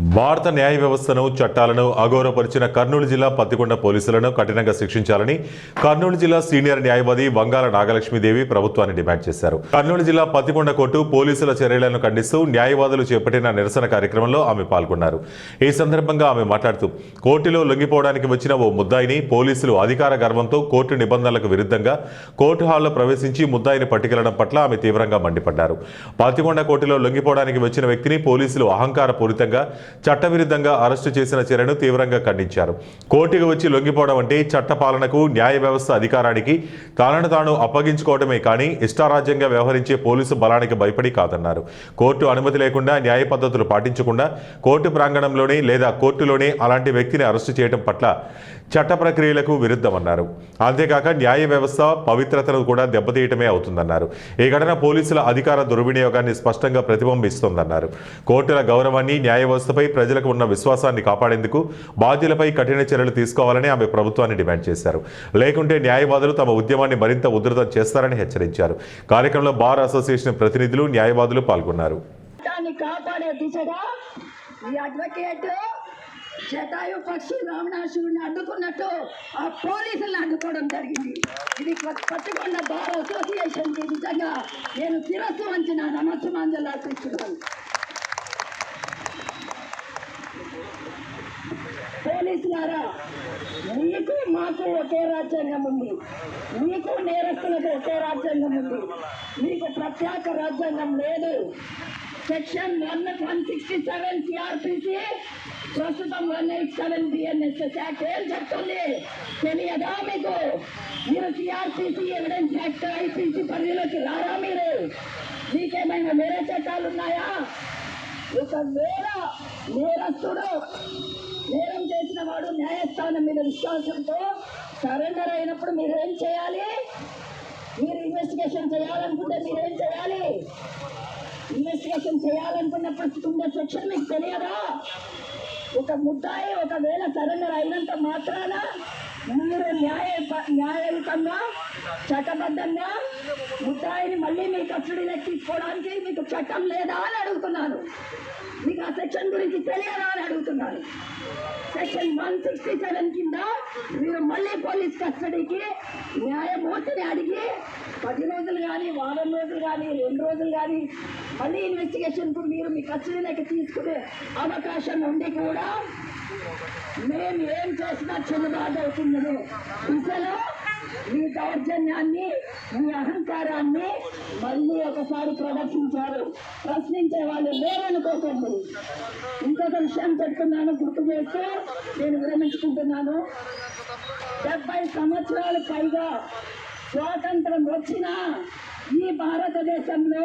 భారత న్యాయ వ్యవస్థను చట్టాలను అగౌరవపరిచిన కర్నూలు జిల్లా పత్తికొండ పోలీసులను కఠినంగా శిక్షించాలని కర్నూలు జిల్లా సీనియర్ న్యాయవాది వంగాల నాగలక్ష్మీదేవి ప్రభుత్వాన్ని డిమాండ్ చేశారు. కర్నూలు జిల్లా పత్తికొండ కోర్టు పోలీసుల చర్యలను ఖండిస్తూ న్యాయవాదులు చేపట్టిన నిరసన కార్యక్రమంలో ఆమె పాల్గొన్నారు. ఈ సందర్భంగా ఆమె మాట్లాడుతూ కోర్టులో లొంగిపోవడానికి వచ్చిన ఓ ముద్దాయిని పోలీసులు అధికార గర్వంతో కోర్టు నిబంధనలకు విరుద్ధంగా కోర్టు హాల్లో ప్రవేశించి ముద్దాయిని పట్టుకెళ్లడం పట్ల ఆమె తీవ్రంగా మండిపడ్డారు. పత్తికొండ కోర్టులో లొంగిపోవడానికి వచ్చిన వ్యక్తిని పోలీసులు అహంకారపూరితంగా చట్టవిరుద్ధంగా అరెస్టు చేసిన చర్యను తీవ్రంగా ఖండించారు. కోర్టుకు వచ్చి లొంగిపోవడం అంటే చట్టపాలనకు న్యాయ వ్యవస్థ అధికారానికి తనను తాను అప్పగించుకోవడమే కానీ ఇష్టారాజ్యంగా వ్యవహరించే పోలీసు బలానికి భయపడి కాదన్నారు. కోర్టు అనుమతి లేకుండా న్యాయ పద్ధతులు పాటించకుండా కోర్టు ప్రాంగణంలోనే లేదా కోర్టులోనే అలాంటి వ్యక్తిని అరెస్టు చేయడం పట్ల చట్ట ప్రక్రియలకు విరుద్ధమన్నారు. అంతేకాక న్యాయ వ్యవస్థ పవిత్రతను కూడా దెబ్బతీయటమే అవుతుందన్నారు. ఈ ఘటన పోలీసుల అధికార దుర్వినియోగాన్ని స్పష్టంగా ప్రతిబింబిస్తోందన్నారు. కోర్టుల గౌరవాన్ని న్యాయ వ్యవస్థపై ప్రజలకు ఉన్న విశ్వాసాన్ని కాపాడేందుకు బాధ్యులపై కఠిన చర్యలు తీసుకోవాలని ఆమె ప్రభుత్వాన్ని డిమాండ్ చేశారు. లేకుంటే న్యాయవాదులు తమ ఉద్యమాన్ని మరింత ఉధృతం చేస్తారని హెచ్చరించారు. కార్యక్రమంలో బార్ అసోసియేషన్ ప్రతినిధులు న్యాయవాదులు పాల్గొన్నారు. జటాయు పక్షి రావణాసురుడిని అడ్డుకున్నట్టు ఆ పోలీసులను అడ్డుకోవడం జరిగింది. ఇది పత్తికొండ బార్ అసోసియేషన్కి నిజంగా నేను శిరస్సు వంచిన నమస్సుమాంజలు అర్పిస్తున్నాను. పోలీసులారా, మీకు మాకు ఒకే రాజ్యాంగం ఉంది, మీకు నేరస్తులకు ఒకే రాజ్యాంగం ఉంది, మీకు ప్రత్యేక రాజ్యాంగం లేదు. సెక్షన్ 167 సిఆర్పిసి ప్రస్తుతం 187 బిఎన్ఎస్ఎస్ యాక్ట్ ఏం చెప్తుంది తెలియదా మీకు? మీరు సిఆర్పిసి ఎవిడెన్స్ యాక్ట్ ఐపీసీ పరిధిలోకి రారా? మీకేమైనా వేరే చట్టాలు ఉన్నాయా? ఒకవేళ నేరస్తుడు నేరం చేసిన వాడు న్యాయస్థానం మీద విశ్వాసంతో సరెండర్ అయినప్పుడు మీరేం చేయాలి? మీరు ఇన్వెస్టిగేషన్ చేయాలనుకుంటే మీరేం చేయాలి? ఇన్వెస్టిగేషన్ చేయాలనుకున్నప్పుడు ఉండే సెక్షన్ మీకు తెలియదా? ఒక ముద్దాయి ఒకవేళ సరెండర్ అయినంత మాత్రాన మీరు న్యాయయుతంగా చట్టబద్ధంగా ముద్దాయిని మళ్ళీ మీ కస్టడీలోకి తీసుకోవడానికి మీకు చట్టం లేదా అని అడుగుతున్నాను. మీకు ఆ సెక్షన్ గురించి తెలియదా అని అడుగుతున్నాను. సెక్షన్ 167 కింద మీరు మళ్ళీ పోలీస్ కస్టడీకి న్యాయమూర్తిని అడిగి 10 రోజులు కానీ, వారం రోజులు కానీ, 2 రోజులు కానీ మళ్ళీ ఇన్వెస్టిగేషన్కు మీరు మీ కస్టడీలోకి తీసుకునే అవకాశం ఉండి కూడా మేము ఏం చేసినా చెల్లుబాటు అవుతుందని దిశలో మీ దౌర్జన్యాన్ని, మీ అహంకారాన్ని మళ్ళీ ఒకసారి ప్రదర్శించారు. ప్రశ్నించే వాళ్ళు లేరనుకోకండి. ఇంకొక విషయం చెప్తున్నాను, గుర్తు చేస్తూ నేను విరమించుకుంటున్నాను. 70 సంవత్సరాలు పైగా స్వాతంత్రం వచ్చిన ఈ భారతదేశంలో